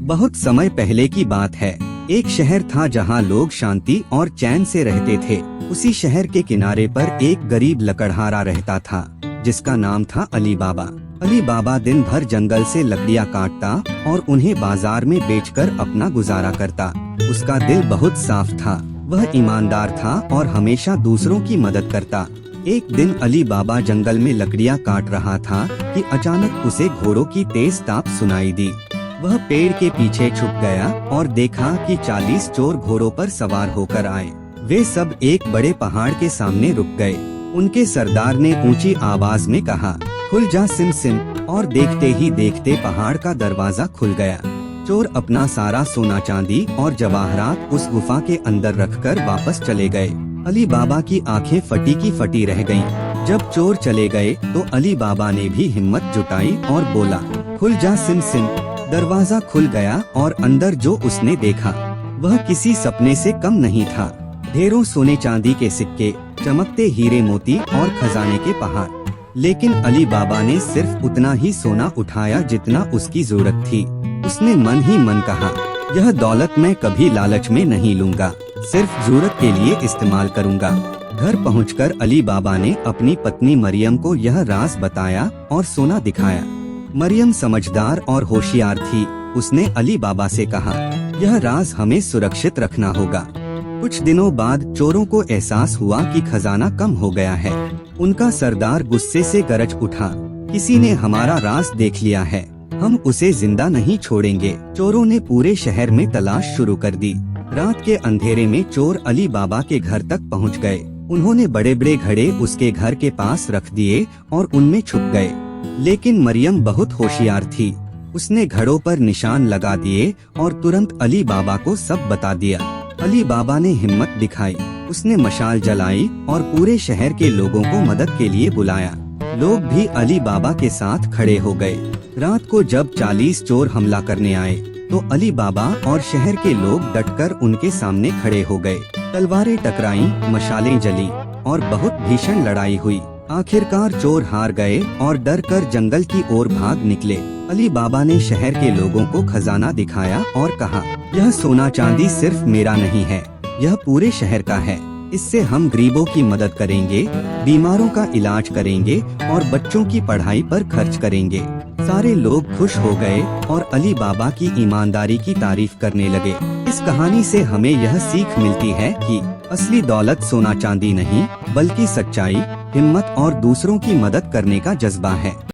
बहुत समय पहले की बात है। एक शहर था जहाँ लोग शांति और चैन से रहते थे। उसी शहर के किनारे पर एक गरीब लकड़हारा रहता था जिसका नाम था अली बाबा। अली बाबा दिन भर जंगल से लकड़ियाँ काटता और उन्हें बाजार में बेचकर अपना गुजारा करता। उसका दिल बहुत साफ था, वह ईमानदार था और हमेशा दूसरों की मदद करता। एक दिन अली बाबा जंगल में लकड़ियाँ काट रहा था कि अचानक उसे घोड़ों की तेज ताप सुनाई दी। वह पेड़ के पीछे छुप गया और देखा कि 40 चोर घोड़ों पर सवार होकर आए। वे सब एक बड़े पहाड़ के सामने रुक गए। उनके सरदार ने ऊंची आवाज में कहा, खुल जा सिम सिम, और देखते ही देखते पहाड़ का दरवाजा खुल गया। चोर अपना सारा सोना चांदी और जवाहरात उस गुफा के अंदर रखकर वापस चले गए। अली बाबा की आंखें फटी की फटी रह गईं। जब चोर चले गए तो अली बाबा ने भी हिम्मत जुटाई और बोला, खुल जा सिम सिम। दरवाजा खुल गया और अंदर जो उसने देखा वह किसी सपने से कम नहीं था। ढेरों सोने चांदी के सिक्के, चमकते हीरे मोती और खजाने के पहाड़। लेकिन अली बाबा ने सिर्फ उतना ही सोना उठाया जितना उसकी जरूरत थी। उसने मन ही मन कहा, यह दौलत मैं कभी लालच में नहीं लूंगा, सिर्फ जरूरत के लिए इस्तेमाल करूंगा। घर पहुंचकर अली बाबा ने अपनी पत्नी मरियम को यह राज बताया और सोना दिखाया। मरियम समझदार और होशियार थी। उसने अली बाबा से कहा, यह राज हमें सुरक्षित रखना होगा। कुछ दिनों बाद चोरों को एहसास हुआ कि खजाना कम हो गया है। उनका सरदार गुस्से से गरज उठा, किसी ने हमारा राज देख लिया है, हम उसे जिंदा नहीं छोड़ेंगे। चोरों ने पूरे शहर में तलाश शुरू कर दी। रात के अंधेरे में चोर अली बाबा के घर तक पहुंच गए। उन्होंने बड़े बड़े घड़े उसके घर के पास रख दिए और उनमें छुप गए। लेकिन मरियम बहुत होशियार थी। उसने घड़ों पर निशान लगा दिए और तुरंत अली बाबा को सब बता दिया। अली बाबा ने हिम्मत दिखाई। उसने मशाल जलाई और पूरे शहर के लोगों को मदद के लिए बुलाया। लोग भी अली बाबा के साथ खड़े हो गए। रात को जब 40 चोर हमला करने आए तो अली बाबा और शहर के लोग डटकर उनके सामने खड़े हो गए। तलवारें टकराईं, मशालें जली और बहुत भीषण लड़ाई हुई। आखिरकार चोर हार गए और डर कर जंगल की ओर भाग निकले। अली बाबा ने शहर के लोगों को खजाना दिखाया और कहा, यह सोना चांदी सिर्फ मेरा नहीं है, यह पूरे शहर का है। इससे हम गरीबों की मदद करेंगे, बीमारों का इलाज करेंगे और बच्चों की पढ़ाई पर खर्च करेंगे। सारे लोग खुश हो गए और अली बाबा की ईमानदारी की तारीफ करने लगे। इस कहानी से हमें यह सीख मिलती है कि असली दौलत सोना चांदी नहीं, बल्कि सच्चाई, हिम्मत और दूसरों की मदद करने का जज्बा है।